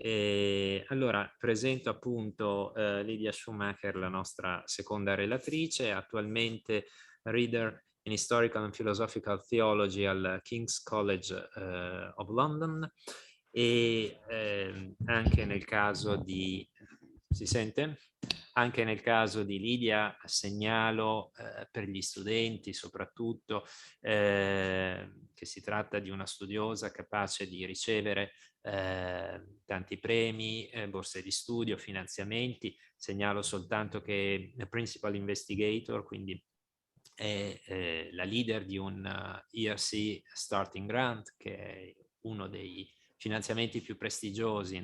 Allora, presento appunto Lydia Schumacher, la nostra seconda relatrice, attualmente Reader in Historical and Philosophical Theology al King's College of London, e anche nel caso di... Si sente? Anche nel caso di Lydia segnalo per gli studenti soprattutto che si tratta di una studiosa capace di ricevere tanti premi, borse di studio, finanziamenti. Segnalo soltanto che è Principal Investigator, quindi è la leader di un ERC Starting Grant, che è uno dei finanziamenti più prestigiosi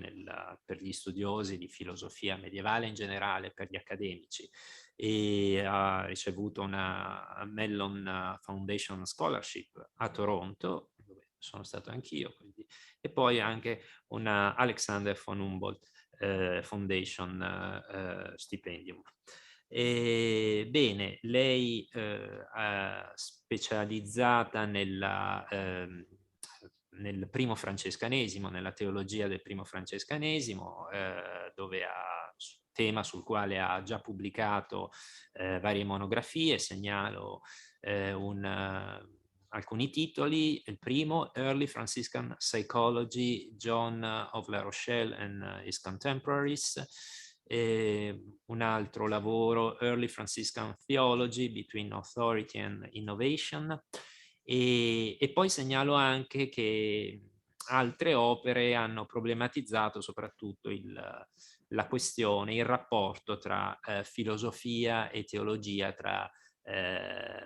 per gli studiosi di filosofia medievale in generale, per gli accademici, e ha ricevuto una Mellon Foundation Scholarship a Toronto, dove sono stato anch'io, quindi, e poi anche una Alexander von Humboldt Foundation Stipendium. Bene, lei è specializzata nel primo francescanesimo, nella teologia del primo francescanesimo, dove ha tema sul quale ha già pubblicato varie monografie. Segnalo alcuni titoli. Il primo, Early Franciscan Psychology, John of La Rochelle and His Contemporaries. Un altro lavoro, Early Franciscan Theology, Between Authority and Innovation. E poi segnalo anche che altre opere hanno problematizzato soprattutto la questione, il rapporto tra filosofia e teologia,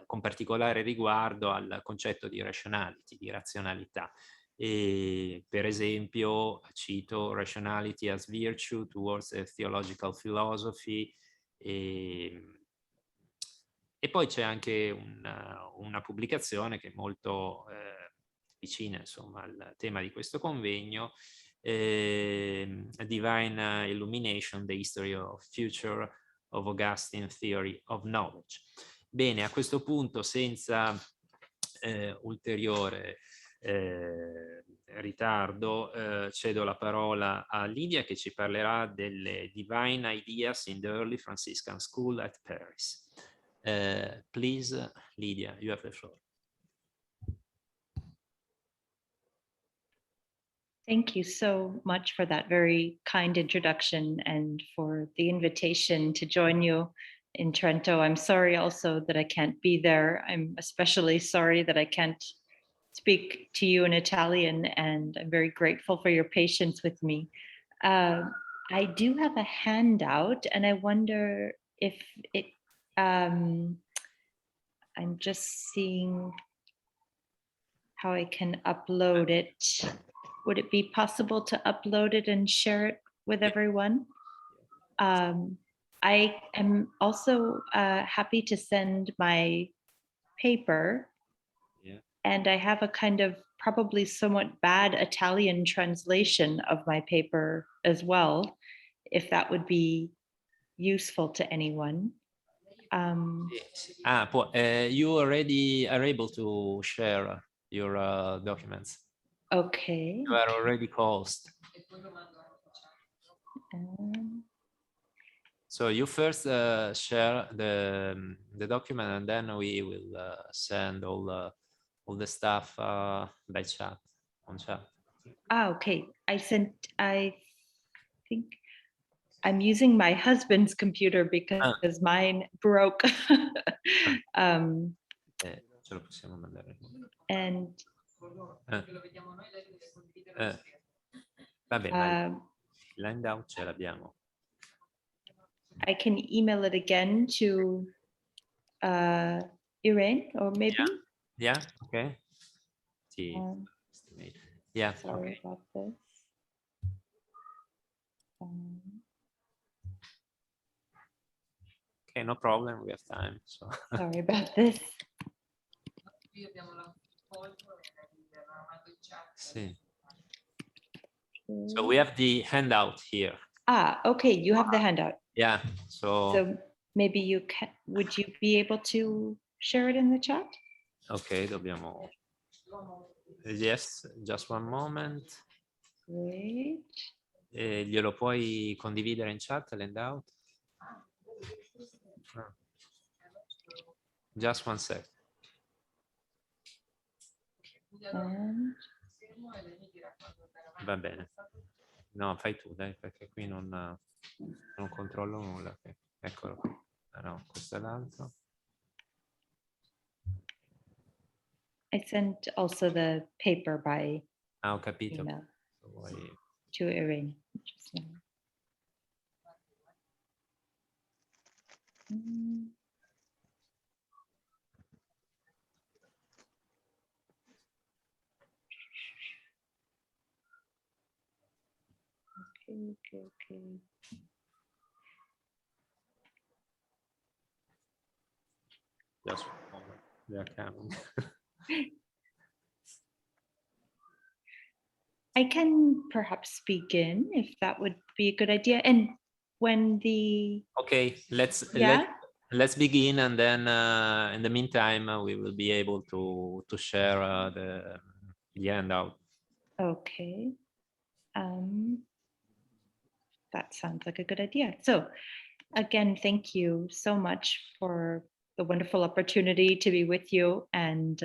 con particolare riguardo al concetto di rationality, di razionalità. Per esempio, cito Rationality as Virtue Towards a Theological Philosophy, e poi c'è anche una pubblicazione che è molto vicina, insomma, al tema di questo convegno, Divine Illumination, The History of Future of Augustine Theory of Knowledge. Bene, a questo punto, senza ulteriore ritardo, cedo la parola a Lydia, che ci parlerà delle Divine Ideas in the Early Franciscan School at Paris. Please, Lydia, you have the floor. Thank you so much for that very kind introduction and for the invitation to join you in Trento. I'm sorry also that I can't be there. I'm especially sorry that I can't speak to you in Italian, and I'm very grateful for your patience with me. I do have a handout, and I wonder if it, I'm just seeing how I can upload it. Would it be possible to upload it and share it with everyone? I am also happy to send my paper. Yeah. And I have a kind of probably somewhat bad Italian translation of my paper as well, if that would be useful to anyone. You already are able to share your documents. Okay. You are already closed. So you first share the document, and then we will send all the stuff by chat, on chat. Okay. I think I'm using my husband's computer because mine broke. Ce lo possiamo mandare. And vabbè, ma l'handout ce l'abbiamo. I can email it again to Irene, or maybe. Yeah. Okay. Yeah. Sorry okay. about this. Okay, no problem. We have time. So. Sorry about this. Sì. So we have the handout here. Okay. You have the handout. Yeah. So maybe you can. Would you be able to share it in the chat? Okay, dobbiamo. Yes, just one moment. Great. glielo puoi condividere in chat l'handout? Ah. Just one sec. Va bene. No, fai tu, dai, perché qui non controllo nulla. Eccolo qui. Ah, no, questo è l'altro. I sent also the paper by Ah, ho capito. email Vuoi... to Irene just now. Okay. Just one moment. They are coming. I can perhaps begin if that would be a good idea. And when the Okay, let's begin, and then in the meantime we will be able to share the handout. Okay. That sounds like a good idea. So again, thank you so much for the wonderful opportunity to be with you, and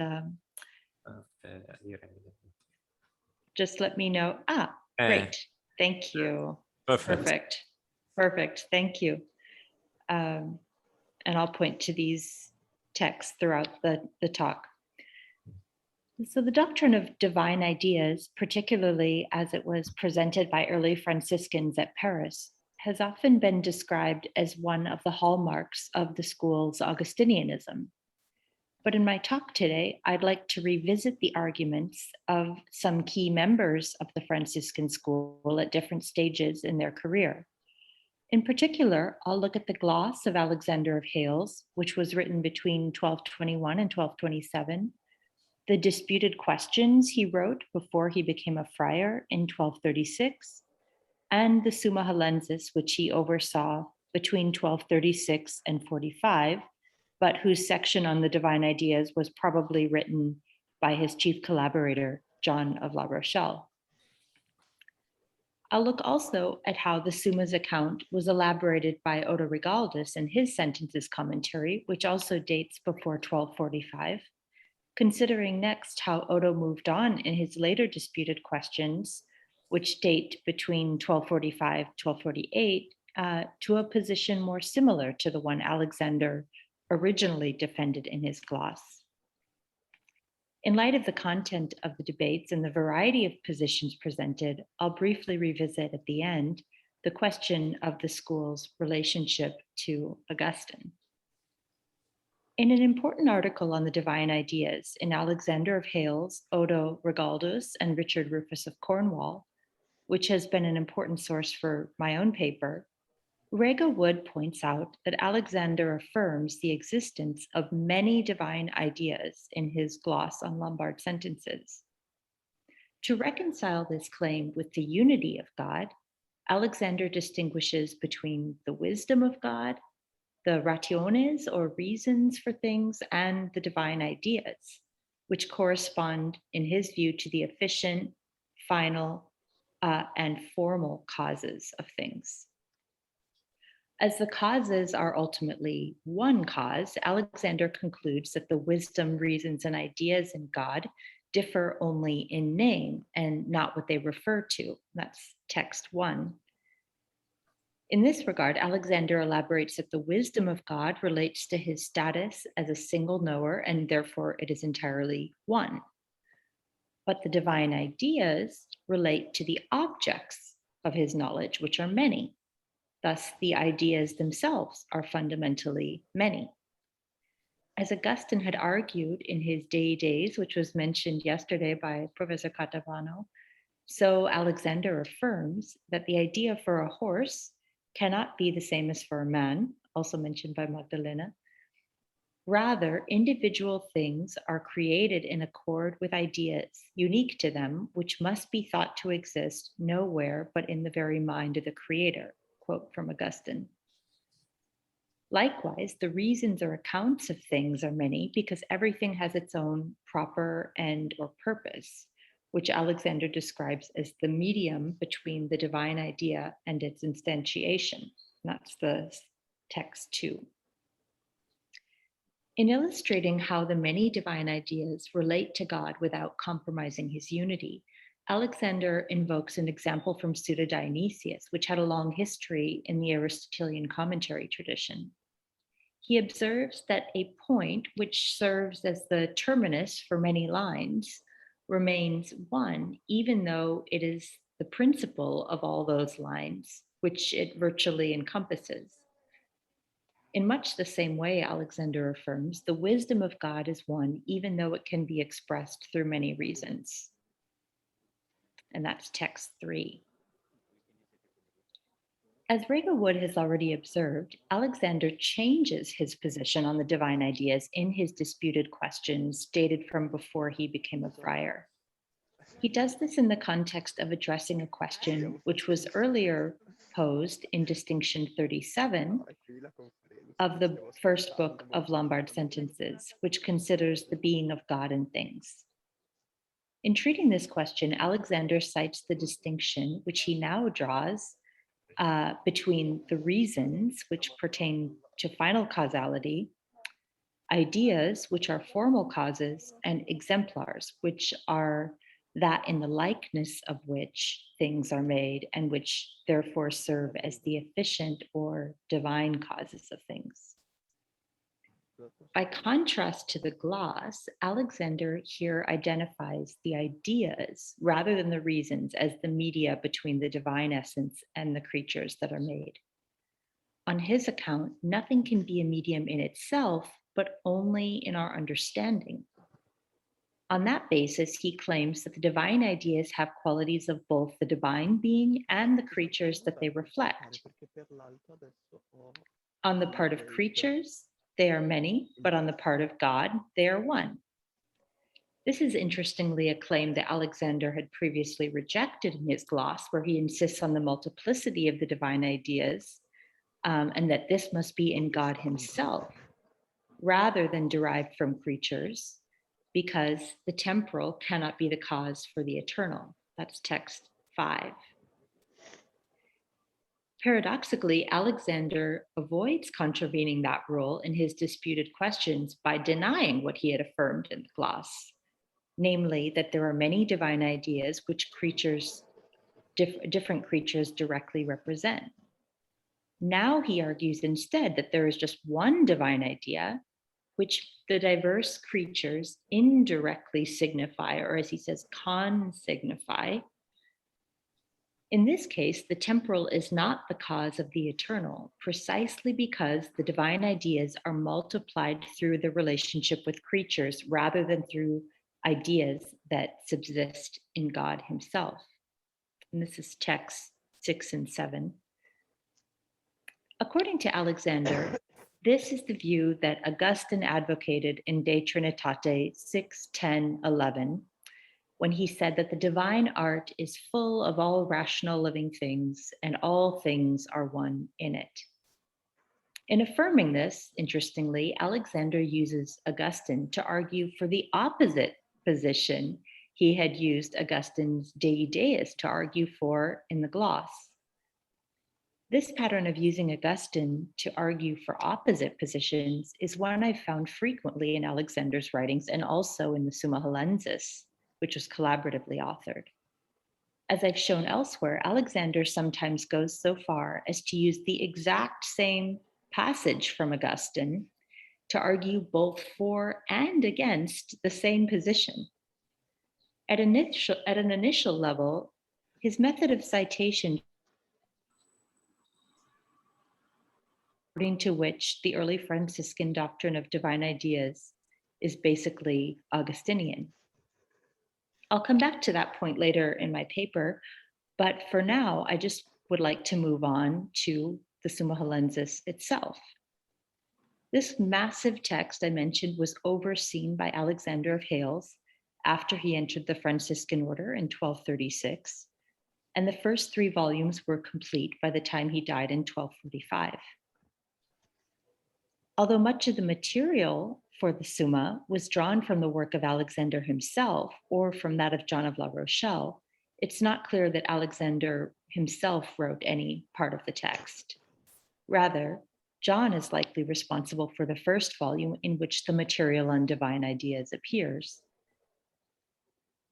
just let me know. Great. Thank you. Perfect. Perfect. Thank you. And I'll point to these texts throughout the talk. So the doctrine of divine ideas, particularly as it was presented by early Franciscans at Paris, has often been described as one of the hallmarks of the school's Augustinianism. But in my talk today, I'd like to revisit the arguments of some key members of the Franciscan school at different stages in their career. In particular, I'll look at the gloss of Alexander of Hales, which was written between 1221 and 1227, the disputed questions he wrote before he became a friar in 1236, and the Summa Hallensis, which he oversaw between 1236 and 45, but whose section on the divine ideas was probably written by his chief collaborator, John of La Rochelle. I'll look also at how the Summa's account was elaborated by Odo Regaldus in his sentences commentary, which also dates before 1245, considering next how Odo moved on in his later disputed questions, which date between 1245 1248, to a position more similar to the one Alexander originally defended in his gloss. In light of the content of the debates and the variety of positions presented, I'll briefly revisit at the end the question of the school's relationship to Augustine. In an important article on the divine ideas in Alexander of Hales, Odo Regaldus, and Richard Rufus of Cornwall, which has been an important source for my own paper, Rega Wood points out that Alexander affirms the existence of many divine ideas in his gloss on Lombard sentences. To reconcile this claim with the unity of God, Alexander distinguishes between the wisdom of God, the rationes or reasons for things, and the divine ideas, which correspond, in his view, to the efficient, final, and formal causes of things. As the causes are ultimately one cause, Alexander concludes that the wisdom, reasons, and ideas in God differ only in name and not what they refer to. That's text 1. In this regard, Alexander elaborates that the wisdom of God relates to his status as a single knower, and therefore it is entirely one. But the divine ideas relate to the objects of his knowledge, which are many. Thus, the ideas themselves are fundamentally many. As Augustine had argued in his Dei Days, which was mentioned yesterday by Professor Catavano, so Alexander affirms that the idea for a horse cannot be the same as for a man, also mentioned by Magdalena. Rather, individual things are created in accord with ideas unique to them, which must be thought to exist nowhere but in the very mind of the creator. Quote from Augustine. Likewise, the reasons or accounts of things are many because everything has its own proper end or purpose, which Alexander describes as the medium between the divine idea and its instantiation. That's the text 2. In illustrating how the many divine ideas relate to God without compromising his unity, Alexander invokes an example from Pseudo Dionysius, which had a long history in the Aristotelian commentary tradition. He observes that a point which serves as the terminus for many lines remains one, even though it is the principle of all those lines, which it virtually encompasses. In much the same way, Alexander affirms, the wisdom of God is one, even though it can be expressed through many reasons. And that's text 3. As Ravenwood has already observed, Alexander changes his position on the divine ideas in his disputed questions dated from before he became a friar. He does this in the context of addressing a question which was earlier posed in distinction 37 of the first book of Lombard Sentences, which considers the being of God in things. In treating this question, Alexander cites the distinction which he now draws between the reasons which pertain to final causality, ideas which are formal causes, and exemplars, which are that in the likeness of which things are made and which therefore serve as the efficient or divine causes of things. By contrast to the gloss, Alexander here identifies the ideas rather than the reasons as the media between the divine essence and the creatures that are made. On his account, nothing can be a medium in itself, but only in our understanding. On that basis, he claims that the divine ideas have qualities of both the divine being and the creatures that they reflect. On the part of creatures, they are many, but on the part of God, they are one. This is interestingly a claim that Alexander had previously rejected in his gloss, where he insists on the multiplicity of the divine ideas, and that this must be in God himself, rather than derived from creatures, because the temporal cannot be the cause for the eternal. That's text 5. Paradoxically, Alexander avoids contravening that rule in his disputed questions by denying what he had affirmed in the gloss, namely that there are many divine ideas which different creatures directly represent. Now he argues instead that there is just one divine idea, which the diverse creatures indirectly signify, or as he says, con-signify. In this case, the temporal is not the cause of the eternal, precisely because the divine ideas are multiplied through the relationship with creatures rather than through ideas that subsist in God himself. And this is texts 6 and 7. According to Alexander, this is the view that Augustine advocated in De Trinitate 6, 10, 11, when he said that the divine art is full of all rational living things and all things are one in it. In affirming this, interestingly, Alexander uses Augustine to argue for the opposite position he had used Augustine's Dei Deus to argue for in the gloss. This pattern of using Augustine to argue for opposite positions is one I've found frequently in Alexander's writings and also in the Summa Hollensis, which was collaboratively authored. As I've shown elsewhere, Alexander sometimes goes so far as to use the exact same passage from Augustine to argue both for and against the same position. At an initial level, his method of citation, according to which the early Franciscan doctrine of divine ideas is basically Augustinian. I'll come back to that point later in my paper, but for now, I just would like to move on to the Summa Hollensis itself. This massive text I mentioned was overseen by Alexander of Hales after he entered the Franciscan order in 1236, and the first 3 volumes were complete by the time he died in 1245. Although much of the material for the Summa was drawn from the work of Alexander himself or from that of John of La Rochelle, it's not clear that Alexander himself wrote any part of the text. Rather, John is likely responsible for the first volume in which the material on divine ideas appears.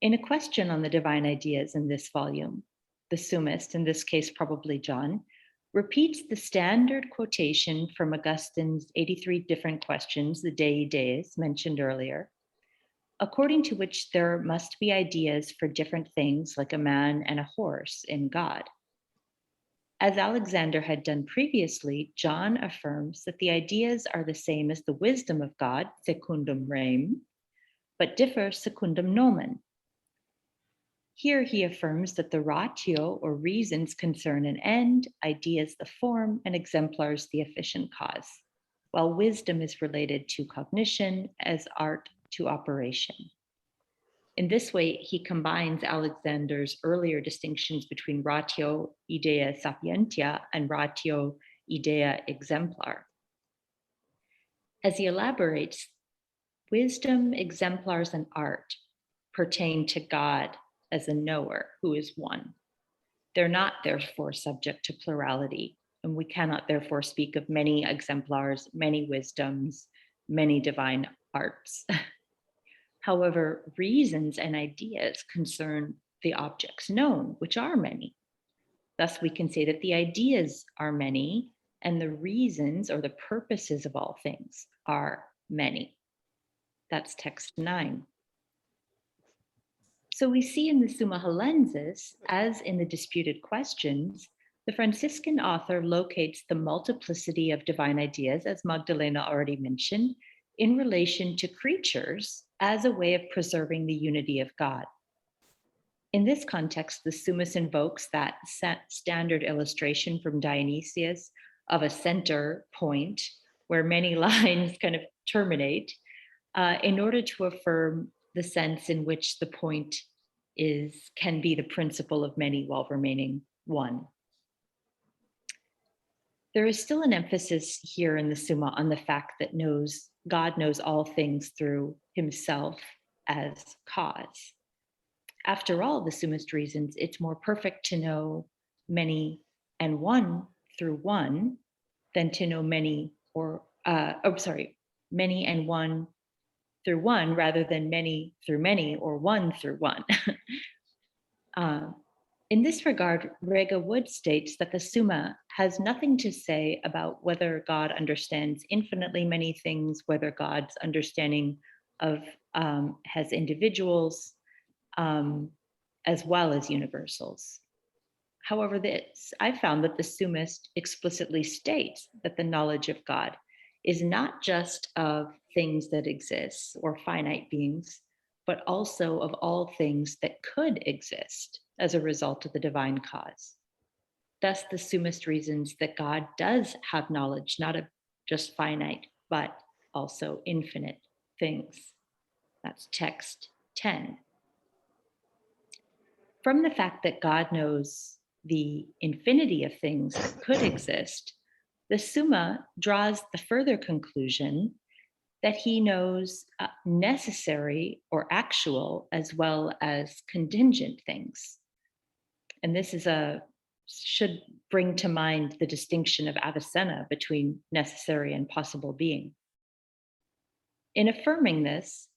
In a question on the divine ideas in this volume, the Summist, in this case probably John, repeats the standard quotation from Augustine's 83 different questions, the Dei Deis mentioned earlier, according to which there must be ideas for different things like a man and a horse in God. As Alexander had done previously, John affirms that the ideas are the same as the wisdom of God, secundum rem, but differ secundum nomen. Here he affirms that the ratio or reasons concern an end, ideas the form, and exemplars the efficient cause, while wisdom is related to cognition as art to operation. In this way, he combines Alexander's earlier distinctions between ratio idea sapientia and ratio idea exemplar. As he elaborates, wisdom, exemplars, and art pertain to God as a knower who is one. They're not therefore subject to plurality, and we cannot therefore speak of many exemplars, many wisdoms, many divine arts. However, reasons and ideas concern the objects known, which are many. Thus, we can say that the ideas are many, and the reasons or the purposes of all things are many. That's text 9. So we see in the Summa Hellensis, as in the disputed questions, the Franciscan author locates the multiplicity of divine ideas, as Magdalena already mentioned, in relation to creatures as a way of preserving the unity of God. In this context, the Summus invokes that standard illustration from Dionysius of a center point where many lines kind of terminate in order to affirm the sense in which the point can be the principle of many while remaining one. There is still an emphasis here in the Summa on the fact that God knows all things through himself as cause. After all, the Summist reasons it's more perfect to know many and one through one than to know many and one through one rather than many through many or one through one. In this regard, Rega Wood states that the Summa has nothing to say about whether God understands infinitely many things, whether God's understanding of has individuals as well as universals. However, I found that the Summist explicitly states that the knowledge of God is not just of things that exist or finite beings, but also of all things that could exist as a result of the divine cause. Thus, the Summist reasons that God does have knowledge, not of just finite, but also infinite things. That's text 10. From the fact that God knows the infinity of things that could exist, the Summa draws the further conclusion that he knows necessary or actual as well as contingent things. And this should bring to mind the distinction of Avicenna between necessary and possible being. In affirming this,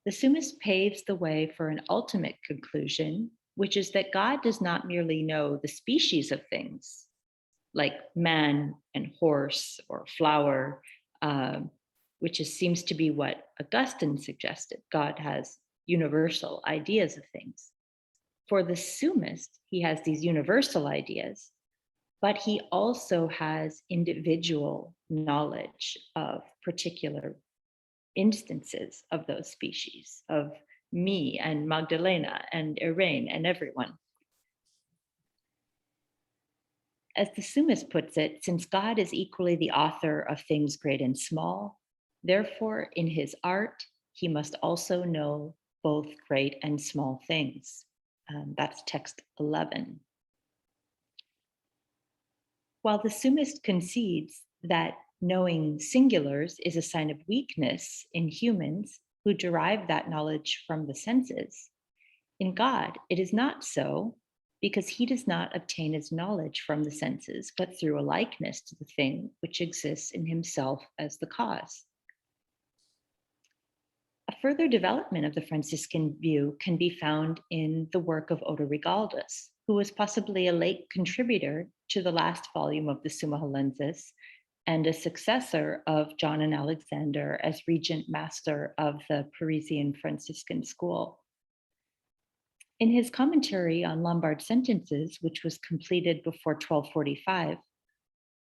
the Summist paves the way for an ultimate conclusion, which is that God does not merely know the species of things, like man and horse or flower, which seems to be what Augustine suggested. God has universal ideas of things. For the Summist, he has these universal ideas, but he also has individual knowledge of particular instances of those species, of me and Magdalena and Irene and everyone. As the Summist puts it, since God is equally the author of things great and small, therefore in his art, he must also know both great and small things. That's text 11. While the Summist concedes that knowing singulars is a sign of weakness in humans who derive that knowledge from the senses, in God, it is not so, because he does not obtain his knowledge from the senses, but through a likeness to the thing which exists in himself as the cause. A further development of the Franciscan view can be found in the work of Odo Rigaldus, who was possibly a late contributor to the last volume of the Summa Hollensis and a successor of John and Alexander as regent master of the Parisian Franciscan school. In his commentary on Lombard sentences, which was completed before 1245,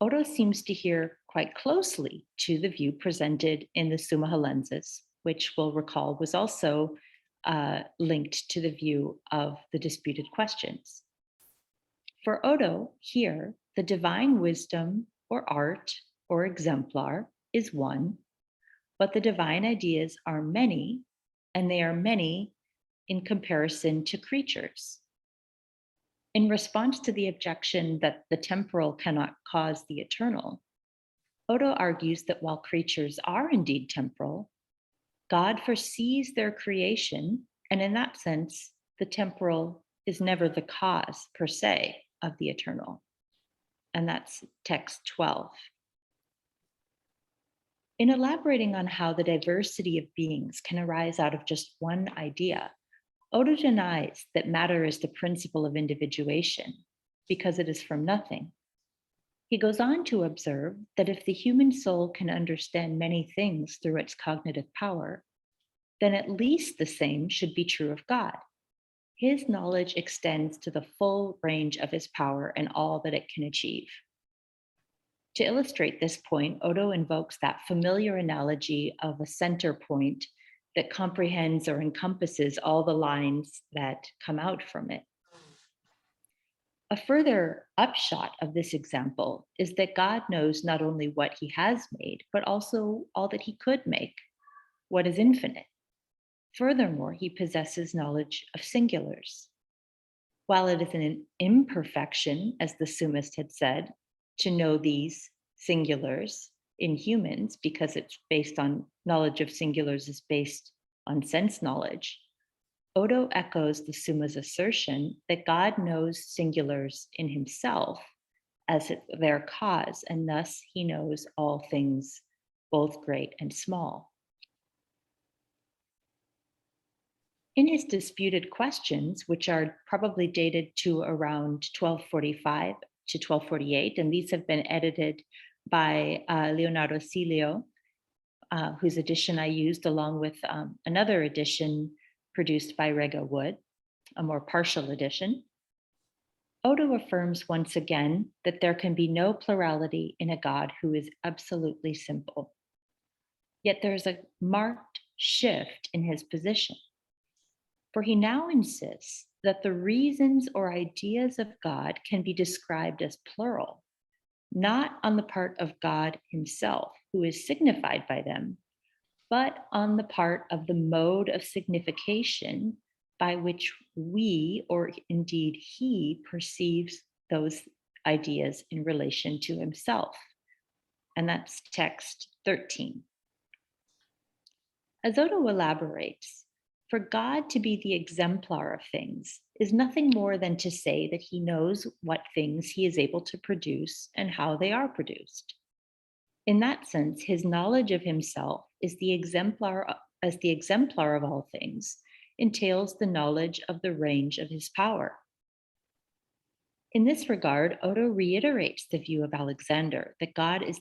Odo seems to hear quite closely to the view presented in the Summa Hollensis, which we'll recall was also linked to the view of the disputed questions. For Odo, here, the divine wisdom or art or exemplar is one, but the divine ideas are many, and they are many in comparison to creatures. In response to the objection that the temporal cannot cause the eternal, Odo argues that while creatures are indeed temporal, God foresees their creation, and in that sense, the temporal is never the cause per se of the eternal. And that's text 12. In elaborating on how the diversity of beings can arise out of just one idea, Odo denies that matter is the principle of individuation because it is from nothing. He goes on to observe that if the human soul can understand many things through its cognitive power, then at least the same should be true of God. His knowledge extends to the full range of his power and all that it can achieve. To illustrate this point, Odo invokes that familiar analogy of a center point that comprehends or encompasses all the lines that come out from it. A further upshot of this example is that God knows not only what he has made, but also all that he could make, what is infinite. Furthermore, he possesses knowledge of singulars. While it is an imperfection, as the Summist had said, to know these singulars in humans, because it's based on knowledge of singulars is based on sense knowledge, Odo echoes the Summa's assertion that God knows singulars in himself as their cause, and thus he knows all things, both great and small. In his disputed questions, which are probably dated to around 1245 to 1248, and these have been edited by Leonardo Cilio, whose edition I used along with another edition produced by Rega Wood, a more partial edition. Odo affirms once again that there can be no plurality in a God who is absolutely simple. Yet there's a marked shift in his position, for he now insists that the reasons or ideas of God can be described as plural, not on the part of God himself, who is signified by them, but on the part of the mode of signification by which we, or indeed he, perceives those ideas in relation to himself. And that's text 13. As Odo elaborates, for God to be the exemplar of things is nothing more than to say that he knows what things he is able to produce and how they are produced. In that sense, his knowledge of himself is the exemplar of all things, entails the knowledge of the range of his power. In this regard, Odo reiterates the view of Alexander that God is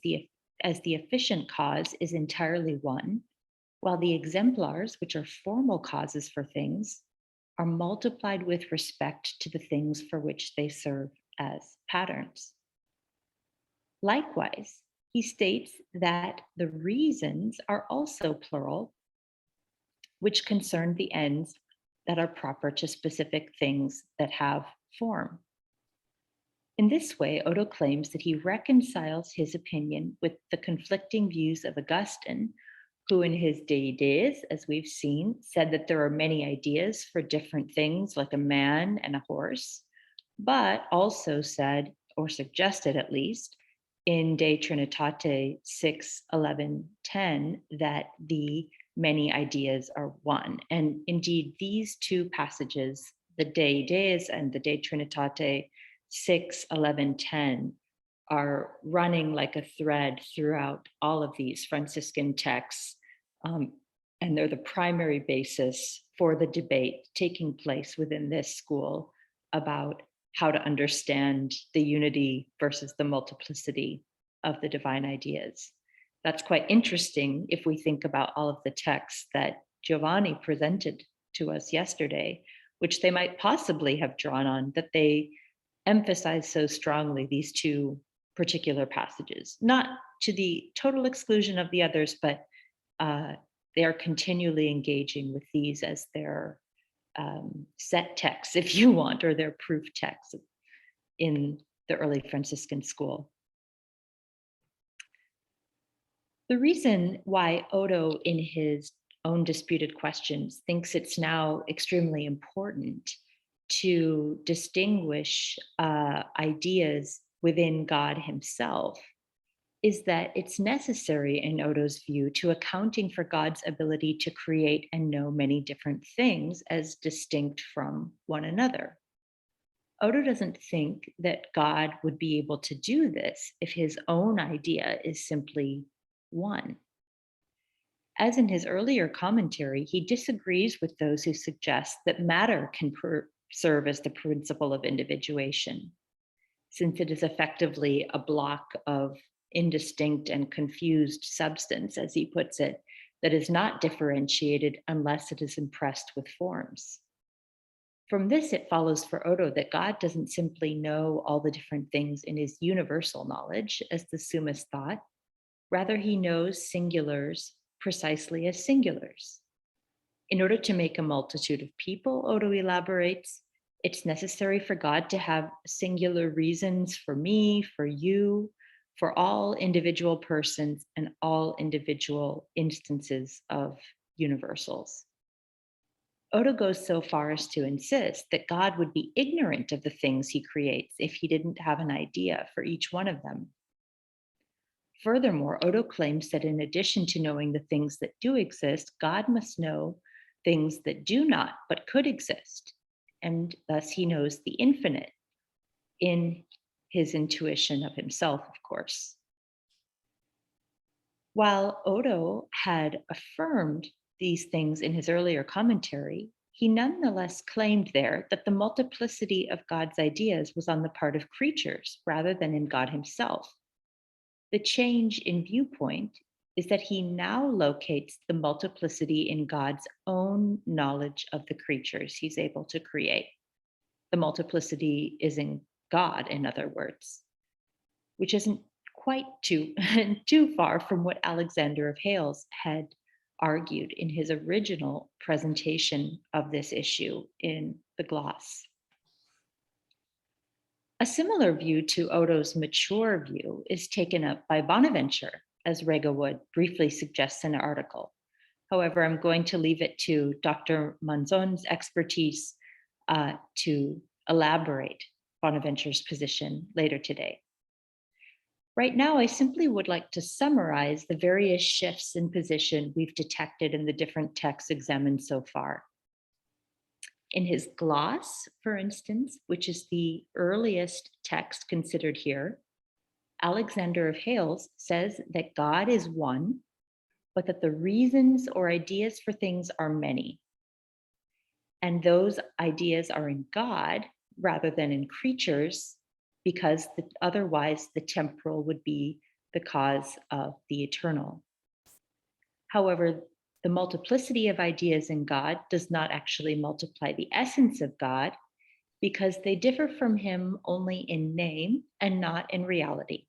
as the efficient cause is entirely one, while the exemplars, which are formal causes for things, are multiplied with respect to the things for which they serve as patterns. Likewise, he states that the reasons are also plural, which concern the ends that are proper to specific things that have form. In this way, Odo claims that he reconciles his opinion with the conflicting views of Augustine, who in his De Ideas, as we've seen, said that there are many ideas for different things like a man and a horse, but also said, or suggested at least, in De Trinitate 6, 11, 10, that the many ideas are one. And indeed, these two passages, the De Deus and the De Trinitate 6, 11, 10, are running like a thread throughout all of these Franciscan texts. And they're the primary basis for the debate taking place within this school about how to understand the unity versus the multiplicity of the divine ideas. That's quite interesting if we think about all of the texts that Giovanni presented to us yesterday, which they might possibly have drawn on, that they emphasize so strongly these two particular passages, not to the total exclusion of the others, but they are continually engaging with these as their set texts, if you want, or their proof texts in the early Franciscan school. The reason why Odo, in his own disputed questions, thinks it's now extremely important to distinguish ideas within God himself is that it's necessary, in Odo's view, to accounting for God's ability to create and know many different things as distinct from one another. Odo doesn't think that God would be able to do this if his own idea is simply one. As in his earlier commentary, he disagrees with those who suggest that matter can serve as the principle of individuation, since it is effectively a block of indistinct and confused substance, as he puts it, that is not differentiated unless it is impressed with forms. From this, it follows for Odo that God doesn't simply know all the different things in his universal knowledge, as the Summas thought. Rather, he knows singulars precisely as singulars. In order to make a multitude of people, Odo elaborates, it's necessary for God to have singular reasons for me, for you, for all individual persons and all individual instances of universals. Odo goes so far as to insist that God would be ignorant of the things he creates if he didn't have an idea for each one of them. Furthermore, Odo claims that in addition to knowing the things that do exist, God must know things that do not but could exist. And thus he knows the infinite in his intuition of himself, of course. While Odo had affirmed these things in his earlier commentary, he nonetheless claimed there that the multiplicity of God's ideas was on the part of creatures rather than in God himself. The change in viewpoint is that he now locates the multiplicity in God's own knowledge of the creatures he's able to create. The multiplicity is in God, in other words, which isn't quite too far from what Alexander of Hales had argued in his original presentation of this issue in the gloss. A similar view to Odo's mature view is taken up by Bonaventure, as Regawood briefly suggests in an article. However, I'm going to leave it to Dr. Manzon's expertise to elaborate Bonaventure's position later today. Right now, I simply would like to summarize the various shifts in position we've detected in the different texts examined so far. In his gloss, for instance, which is the earliest text considered here, Alexander of Hales says that God is one, but that the reasons or ideas for things are many. And those ideas are in God rather than in creatures, because otherwise the temporal would be the cause of the eternal. However, the multiplicity of ideas in God does not actually multiply the essence of God, because they differ from him only in name and not in reality.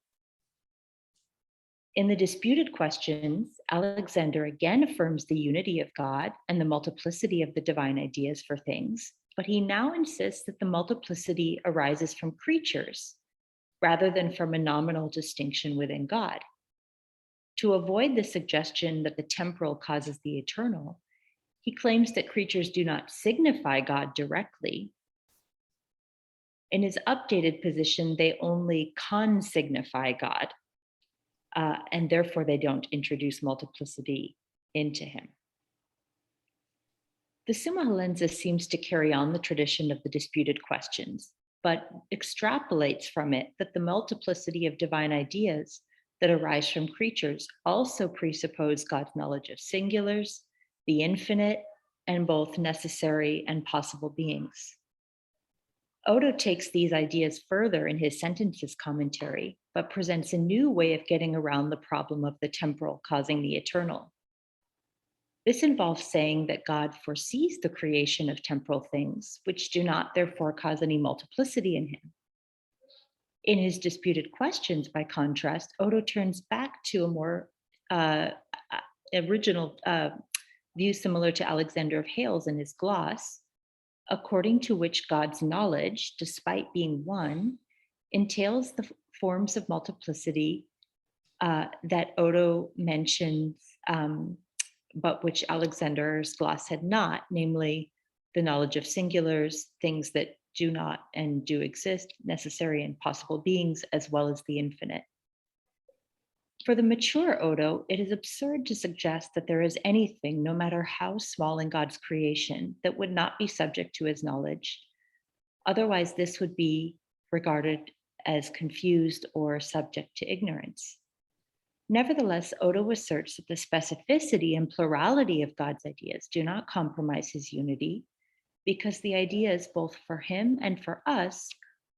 In the disputed questions, Alexander again affirms the unity of God and the multiplicity of the divine ideas for things, but he now insists that the multiplicity arises from creatures rather than from a nominal distinction within God. To avoid the suggestion that the temporal causes the eternal, he claims that creatures do not signify God directly, In his updated position, they only con-signify God, and therefore they don't introduce multiplicity into him. The Summa Hallensis seems to carry on the tradition of the disputed questions, but extrapolates from it that the multiplicity of divine ideas that arise from creatures also presuppose God's knowledge of singulars, the infinite, and both necessary and possible beings. Odo takes these ideas further in his sentences commentary, but presents a new way of getting around the problem of the temporal causing the eternal. This involves saying that God foresees the creation of temporal things, which do not therefore cause any multiplicity in him. In his disputed questions, by contrast, Odo turns back to a more original view similar to Alexander of Hales in his gloss, according to which God's knowledge, despite being one, entails the forms of multiplicity that Odo mentions, but which Alexander's gloss had not, namely the knowledge of singulars, things that do not and do exist, necessary and possible beings, as well as the infinite. For the mature Odo, it is absurd to suggest that there is anything, no matter how small in God's creation, that would not be subject to his knowledge. Otherwise, this would be regarded as confused or subject to ignorance. Nevertheless, Odo asserts that the specificity and plurality of God's ideas do not compromise his unity, because the ideas, both for him and for us,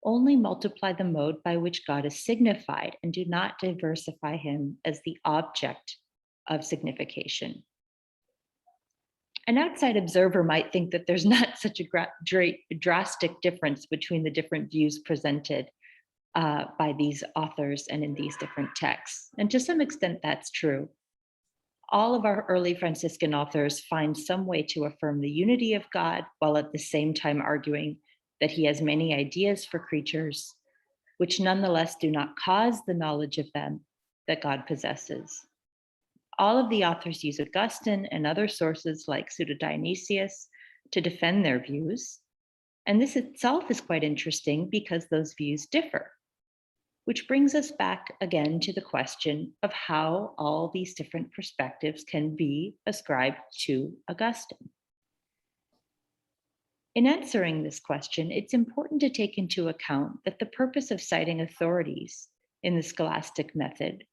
only multiply the mode by which God is signified and do not diversify him as the object of signification. An outside observer might think that there's not such a drastic difference between the different views presented by these authors and in these different texts. And to some extent, that's true. All of our early Franciscan authors find some way to affirm the unity of God while at the same time arguing that he has many ideas for creatures, which nonetheless do not cause the knowledge of them that God possesses. All of the authors use Augustine and other sources like Pseudo-Dionysius to defend their views. And this itself is quite interesting because those views differ, which brings us back again to the question of how all these different perspectives can be ascribed to Augustine. In answering this question, it's important to take into account that the purpose of citing authorities in the scholastic method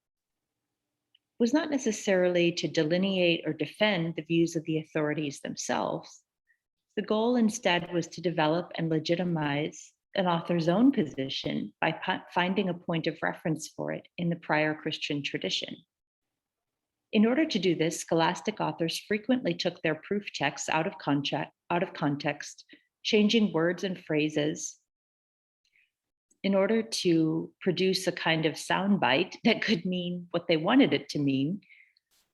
was not necessarily to delineate or defend the views of the authorities themselves. The goal instead was to develop and legitimize an author's own position by finding a point of reference for it in the prior Christian tradition. In order to do this, scholastic authors frequently took their proof texts out of context, changing words and phrases in order to produce a kind of soundbite that could mean what they wanted it to mean,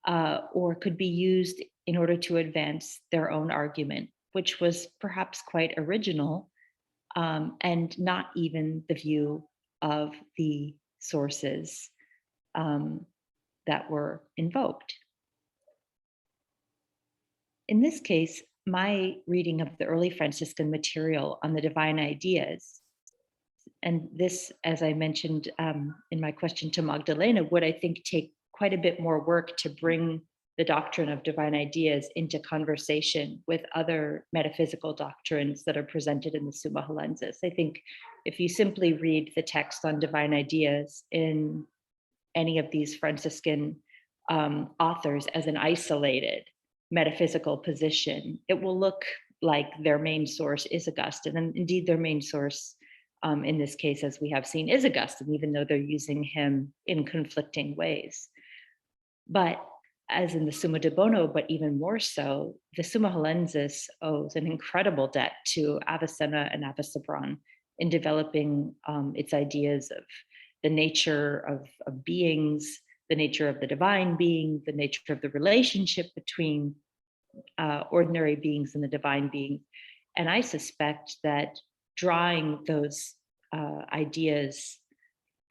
or could be used in order to advance their own argument, which was perhaps quite original and not even the view of the sources that were invoked. In this case, my reading of the early Franciscan material on the divine ideas, and this, as I mentioned in my question to Magdalena, would I think take quite a bit more work to bring the doctrine of divine ideas into conversation with other metaphysical doctrines that are presented in the Summa Hallensis. I think if you simply read the text on divine ideas in any of these Franciscan authors as an isolated metaphysical position, it will look like their main source is Augustine. And indeed, their main source in this case, as we have seen, is Augustine, even though they're using him in conflicting ways. But as in the Summa de Bono, but even more so, the Summa Hallensis owes an incredible debt to Avicenna and Avicebron in developing its ideas of the nature of beings, the nature of the divine being, the nature of the relationship between ordinary beings and the divine being. And I suspect that drawing those ideas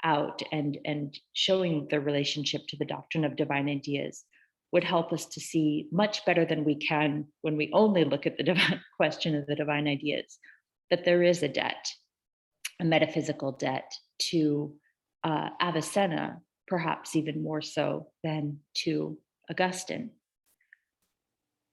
out and showing the relationship to the doctrine of divine ideas would help us to see much better than we can when we only look at the question of the divine ideas, that there is a debt a metaphysical debt to Avicenna, perhaps even more so than to Augustine.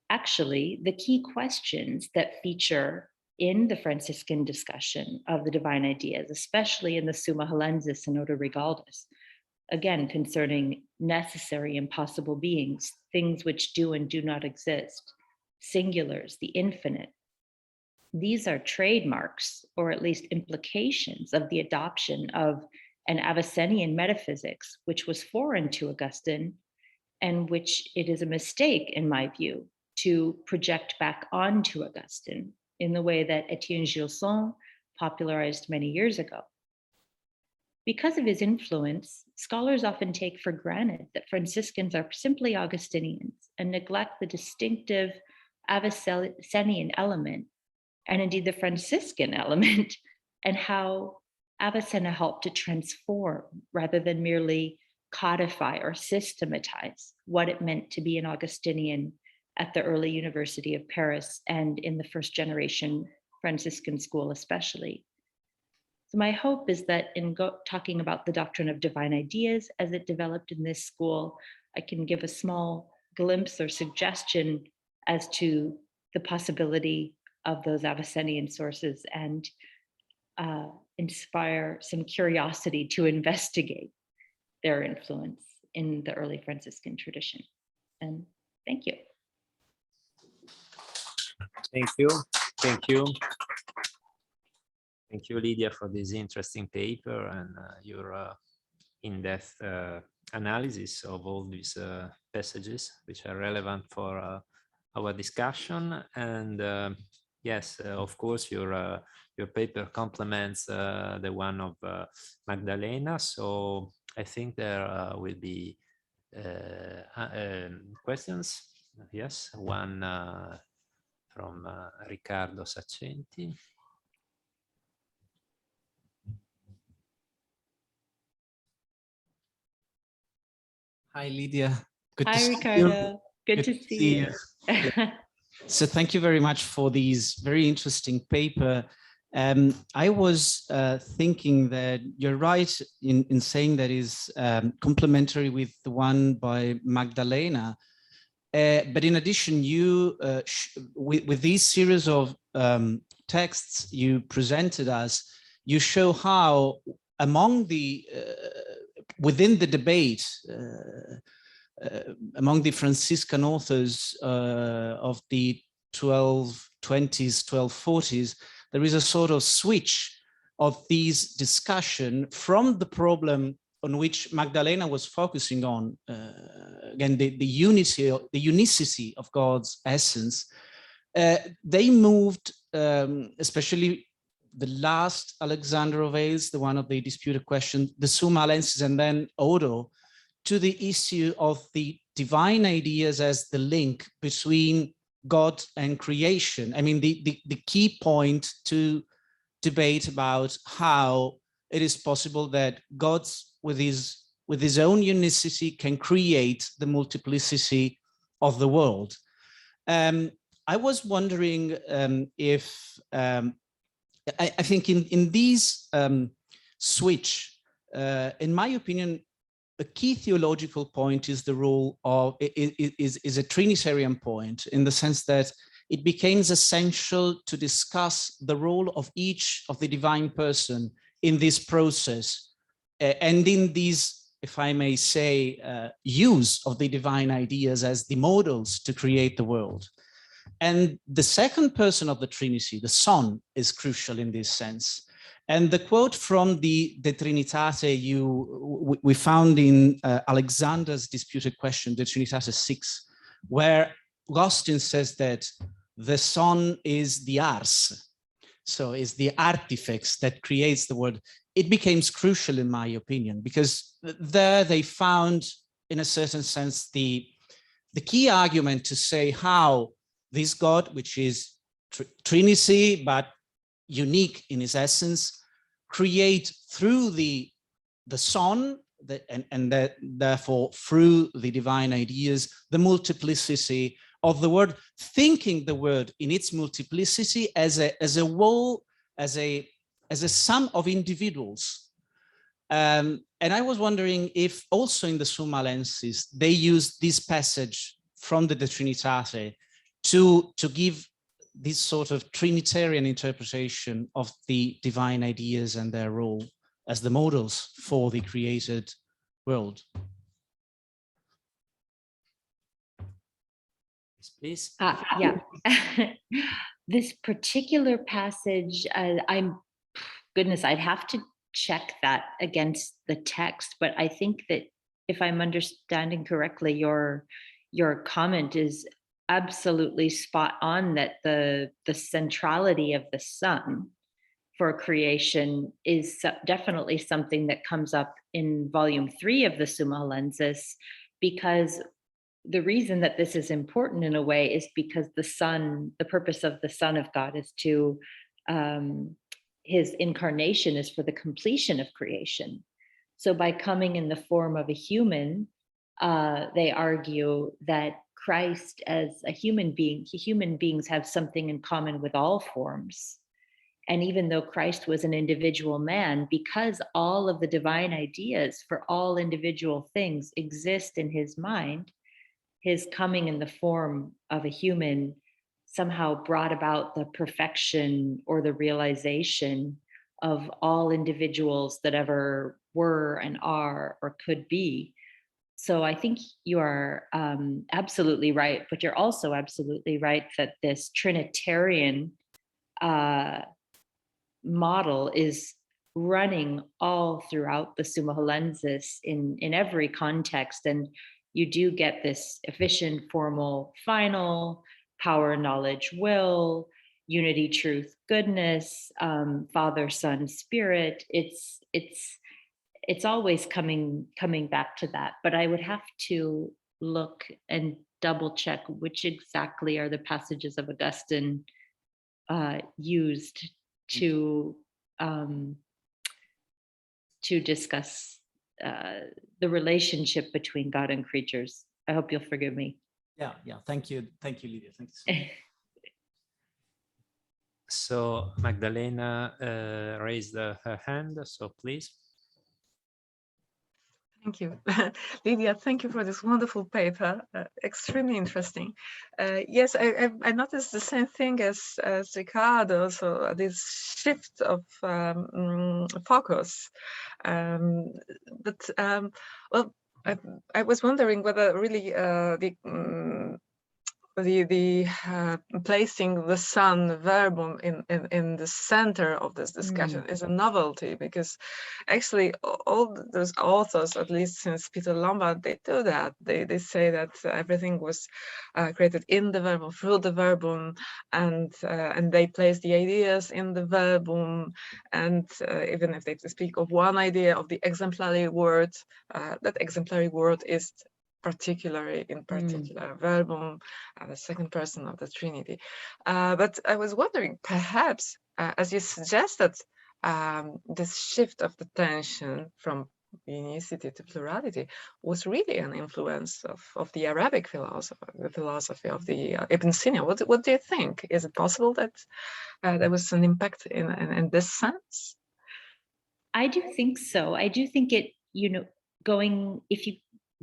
Actually, the key questions that feature in the Franciscan discussion of the divine ideas, especially in the Summa Halensis and Ordo Regaldus, again, concerning necessary and possible beings, things which do and do not exist, singulars, the infinite. These are trademarks, or at least implications, of the adoption of an Avicennian metaphysics, which was foreign to Augustine, and which it is a mistake, in my view, to project back onto Augustine in the way that Etienne Gilson popularized many years ago. Because of his influence, scholars often take for granted that Franciscans are simply Augustinians and neglect the distinctive Avicennian element, and indeed the Franciscan element, and how Avicenna helped to transform rather than merely codify or systematize what it meant to be an Augustinian at the early University of Paris and in the first generation Franciscan school especially. So my hope is that in talking about the doctrine of divine ideas as it developed in this school, I can give a small glimpse or suggestion as to the possibility of those Avicennian sources and inspire some curiosity to investigate their influence in the early Franciscan tradition. And thank you. Thank you. Thank you. Thank you, Lydia, for this interesting paper and your in-depth analysis of all these passages, which are relevant for our discussion. And yes, of course, your paper complements the one of Magdalena. So I think there will be questions. Yes, one from Riccardo Saccenti. Hi, Lydia. Good Hi, to see Ricardo. you. Good to see you. So thank you very much for these very interesting paper. I was thinking that you're right in saying that is complementary with the one by Magdalena. But in addition, you with these series of texts you presented us, you show how among the within the debate among the Franciscan authors of the 1220s, 1240s, there is a sort of switch of these discussion from the problem on which Magdalena was focusing on, again, the unicity of God's essence. They moved, especially the last Alexander of Hales, the one of the disputed question, the Summa Halensis, and then Odo, to the issue of the divine ideas as the link between God and creation. I mean, the key point to debate about how it is possible that God, with his own unicity, can create the multiplicity of the world. I was wondering if I think in these switch, in my opinion, a key theological point is the role of is a Trinitarian point, in the sense that it becomes essential to discuss the role of each of the divine person in this process and in these, if I may say, use of the divine ideas as the models to create the world. And the second person of the Trinity, the Son, is crucial in this sense. And the quote from the De Trinitate we found in Alexander's disputed question, De Trinitate 6, where Augustine says that the Son is the ars, so is the artifacts that creates the world. It becomes crucial, in my opinion, because there they found, in a certain sense, the key argument to say how this God, which is Trinity, but unique in his essence, create through the Son, and that therefore through the divine ideas, the multiplicity of the word, thinking the word in its multiplicity as a whole, as a as a sum of individuals. And I was wondering if also in the Summa lenses, they use this passage from the De Trinitate to give this sort of Trinitarian interpretation of the divine ideas and their role as the models for the created world. Please. Yeah. This particular passage, goodness, I'd have to check that against the text, but I think that if I'm understanding correctly, your comment is absolutely spot on, that the centrality of the Son for creation is definitely something that comes up in volume 3 of the Summa Lensis, because the reason that this is important in a way is because the Son, the purpose of the Son of God is to, his incarnation is for the completion of creation. So by coming in the form of a human, they argue that Christ as a human being, human beings have something in common with all forms. And even though Christ was an individual man, because all of the divine ideas for all individual things exist in his mind, his coming in the form of a human somehow brought about the perfection or the realization of all individuals that ever were and are or could be. So I think you are absolutely right, but you're also absolutely right that this Trinitarian model is running all throughout the Summa Lensis in every context. And you do get this efficient, formal, final, power, knowledge, will, unity, truth, goodness, Father, Son, Spirit. It's always coming back to that. But I would have to look and double check which exactly are the passages of Augustine used to discuss the relationship between God and creatures. I hope you'll forgive me. Yeah. Thank you, Lydia. Thank you so much. So Magdalena raised her hand, so please. Thank you. Lydia, thank you for this wonderful paper, extremely interesting. Yes, I noticed the same thing as Ricardo, so this shift of focus. Well, I was wondering whether really the placing the Son verbum in the center of this discussion is a novelty, because actually all those authors, at least since Peter Lombard, they do that. They say that everything was created in the verbum, through the verbum, and they place the ideas in the verbum, and even if they speak of one idea of the exemplary word, that exemplary word is particular verbum, the second person of the Trinity. But I was wondering, perhaps, as you suggested, this shift of the tension from unicity to plurality was really an influence of the Arabic philosophy, the philosophy of the Ibn Sina. What do you think? Is it possible that there was an impact in this sense? I do think so. I do think it,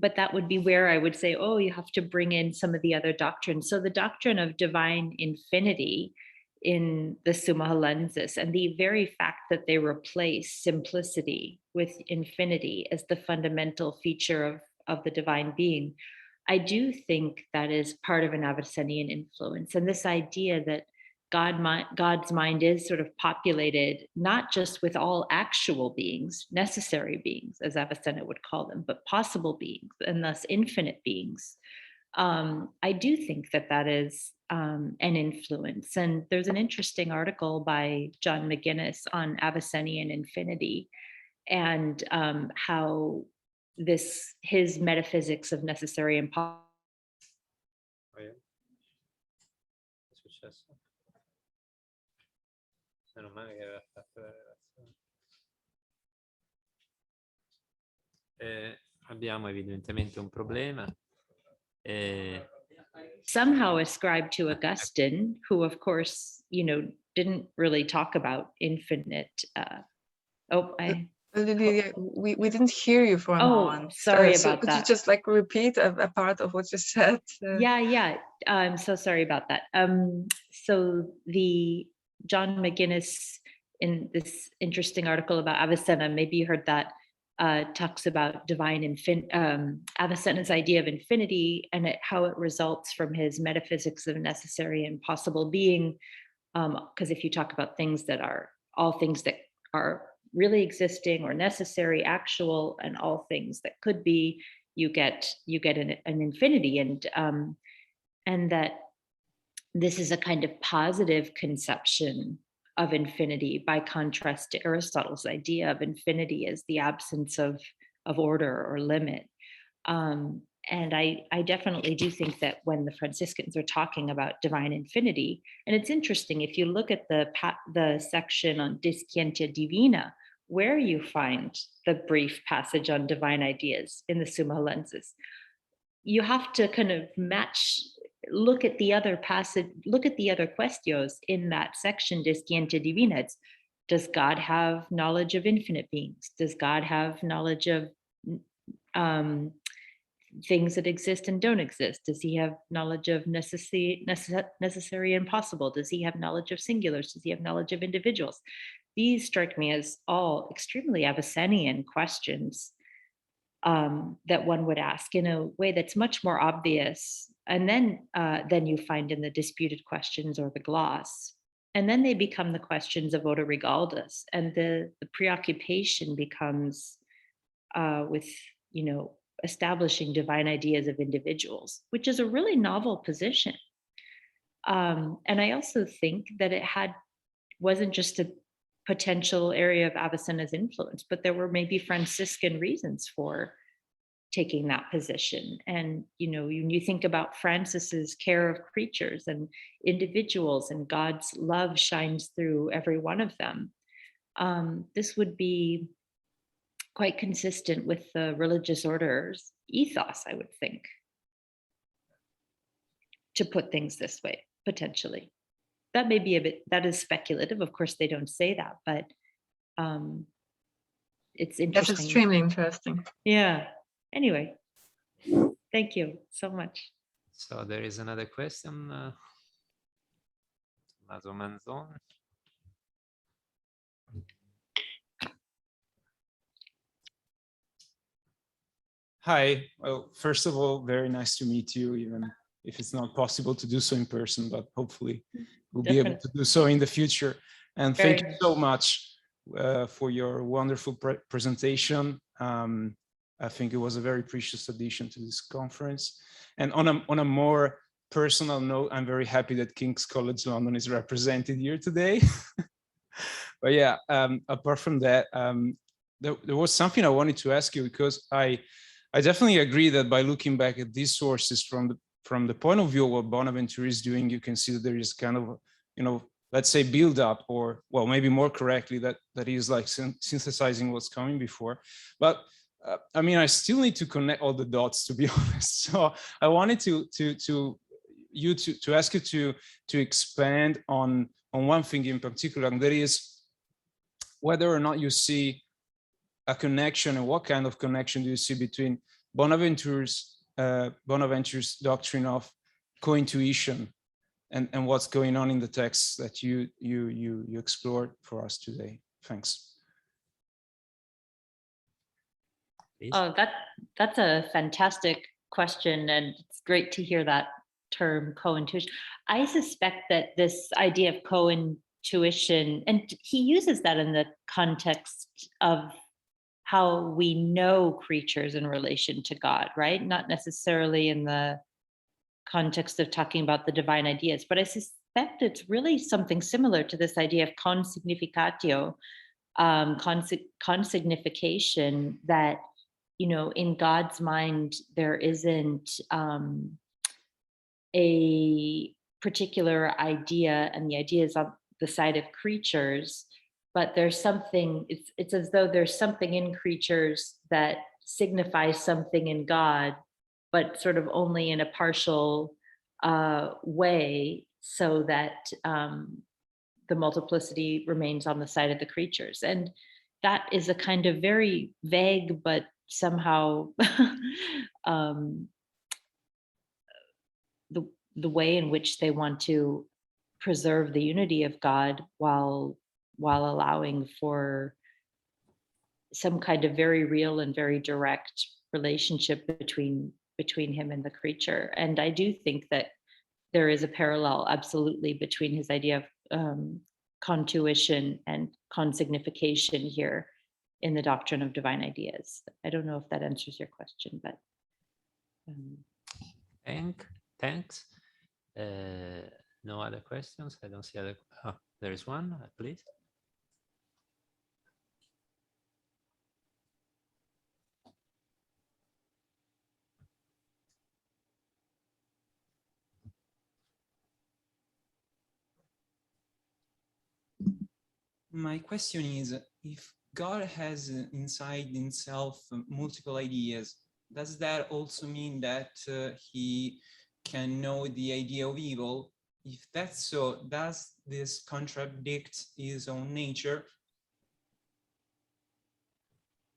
but that would be where I would say, oh, you have to bring in some of the other doctrines. So the doctrine of divine infinity in the Summa Lensis, and the very fact that they replace simplicity with infinity as the fundamental feature of the divine being, I do think that is part of an Avicennian influence. And this idea that God's mind is sort of populated, not just with all actual beings, necessary beings, as Avicenna would call them, but possible beings, and thus infinite beings. I do think that is an influence. And there's an interesting article by John McGuinness on Avicennian infinity, and how his metaphysics of necessary and possible. Meno male che aveva fatto la relazione. Abbiamo evidentemente un problema. Somehow ascribed to Augustine, who of course, didn't really talk about infinite. Lydia, we didn't hear you for a moment. Sorry so about could that. you just like repeat a part of what you said? Yeah. I'm so sorry about that. So the John McGuinness, in this interesting article about Avicenna, maybe you heard that, talks about Avicenna's idea of infinity and how it results from his metaphysics of necessary and possible being. Because if you talk about things that are all things that are really existing or necessary, actual, and all things that could be, you get an infinity, and that this is a kind of positive conception of infinity, by contrast to Aristotle's idea of infinity as the absence of order or limit. And I definitely do think that when the Franciscans are talking about divine infinity, and it's interesting, if you look at the section on Discientia Divina, where you find the brief passage on divine ideas in the Summa Lenses, you have to kind of look at the other passage, look at the other questions in that section, Discientia Divina. Does God have knowledge of infinite beings? Does God have knowledge of things that exist and don't exist? Does he have knowledge of necessary and possible? Does he have knowledge of singulars? Does he have knowledge of individuals? These strike me as all extremely Avicennian questions that one would ask in a way that's much more obvious, and then than you find in the disputed questions or the gloss. And then they become the questions of Oda Regaldus, and the preoccupation becomes with, establishing divine ideas of individuals, which is a really novel position. And I also think that it wasn't just a potential area of Avicenna's influence, but there were maybe Franciscan reasons for taking that position. And, when you think about Francis's care of creatures and individuals, and God's love shines through every one of them, this would be quite consistent with the religious order's ethos, I would think, to put things this way, potentially. That may be that is speculative. Of course, they don't say that, but it's interesting. That's extremely interesting. Yeah. Anyway, thank you so much. So there is another question. Tommaso Manzon. Hi. Well, first of all, very nice to meet you, even if it's not possible to do so in person, but hopefully we'll be able to do so in the future. And thank you so much for your wonderful presentation. I think it was a very precious addition to this conference. And on a more personal note, I'm very happy that King's College London is represented here today. But yeah, apart from that, there was something I wanted to ask you, because I definitely agree that by looking back at these sources from the point of view of what Bonaventure is doing, you can see that there is kind of, let's say build up, or well, maybe more correctly, that is like synthesizing what's coming before. But I mean, I still need to connect all the dots, to be honest. So I wanted to ask you to expand on one thing in particular, and that is whether or not you see a connection, and what kind of connection do you see between Bonaventure's doctrine of co-intuition and what's going on in the texts that you explored for us today. Thanks. Please. Oh, that's a fantastic question, and it's great to hear that term, co-intuition. I suspect that this idea of co-intuition, and he uses that in the context of how we know creatures in relation to God, right? Not necessarily in the context of talking about the divine ideas, but I suspect it's really something similar to this idea of consignificatio, consignification, that, in God's mind, there isn't a particular idea, and the idea is on the side of creatures, but there's something, it's as though there's something in creatures that signifies something in God, but sort of only in a partial way, so that the multiplicity remains on the side of the creatures. And that is a kind of very vague, but somehow the way in which they want to preserve the unity of God while allowing for some kind of very real and very direct relationship between him and the creature. And I do think that there is a parallel absolutely between his idea of contuition and consignification here in the doctrine of divine ideas. I don't know if that answers your question, but thanks. No other questions? I don't see other. Oh, there is one, please. My question is, if God has inside himself multiple ideas, does that also mean that he can know the idea of evil? If that's so, does this contradict his own nature?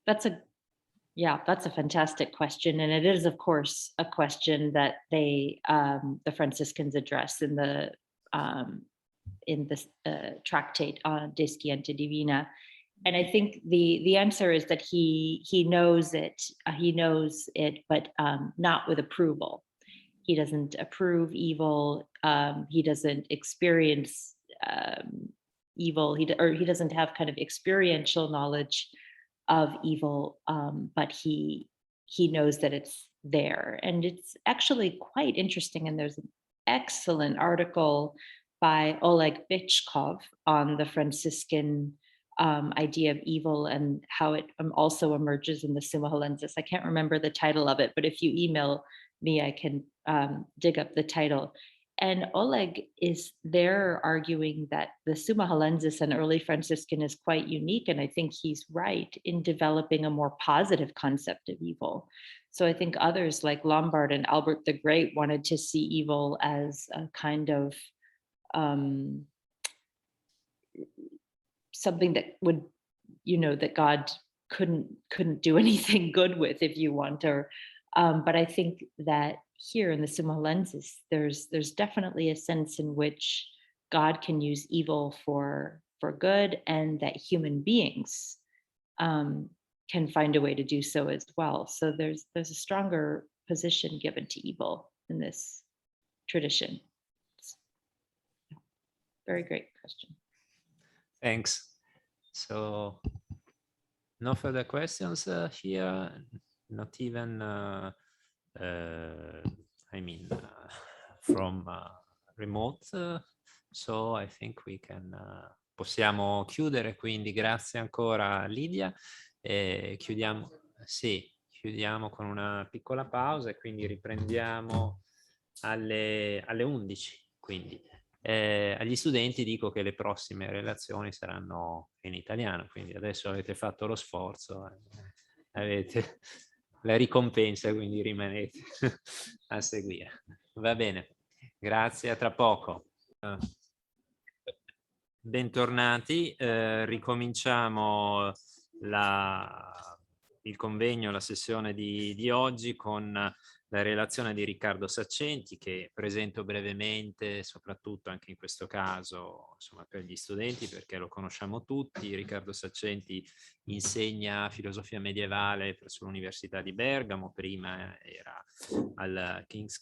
that's a fantastic question. And it is, of course, a question that the Franciscans address in the tractate on De Scientia Divina. And I think the answer is that he knows it, but not with approval. He doesn't approve evil. He doesn't experience evil. He doesn't have kind of experiential knowledge of evil, but he knows that it's there. And it's actually quite interesting. And there's an excellent article by Oleg Bychkov on the Franciscan idea of evil and how it also emerges in the Summa Hollensis. I can't remember the title of it, but if you email me, I can dig up the title. And Oleg is there arguing that the Summa Hollensis and early Franciscan is quite unique. And I think he's right in developing a more positive concept of evil. So I think others like Lombard and Albert the Great wanted to see evil as a kind of something that would, that God couldn't do anything good with, if you want, but I think that here in the Summa Hollensis, there's definitely a sense in which God can use evil for good, and that human beings can find a way to do so as well. So there's a stronger position given to evil in this tradition. Very great question. Thanks. So no further questions here, not even from remote. So I think we can possiamo chiudere, quindi grazie ancora Lidia. Chiudiamo con una piccola pausa e quindi riprendiamo alle 11. Quindi agli studenti dico che le prossime relazioni saranno in italiano, quindi adesso avete fatto lo sforzo, avete la ricompensa, quindi rimanete a seguire. Va bene, grazie, a tra poco. Bentornati, ricominciamo il convegno, la sessione di oggi con la relazione di Riccardo Saccenti, che presento brevemente, soprattutto anche in questo caso, insomma, per gli studenti, perché lo conosciamo tutti. Riccardo Saccenti insegna filosofia medievale presso l'Università di Bergamo, prima era al King's College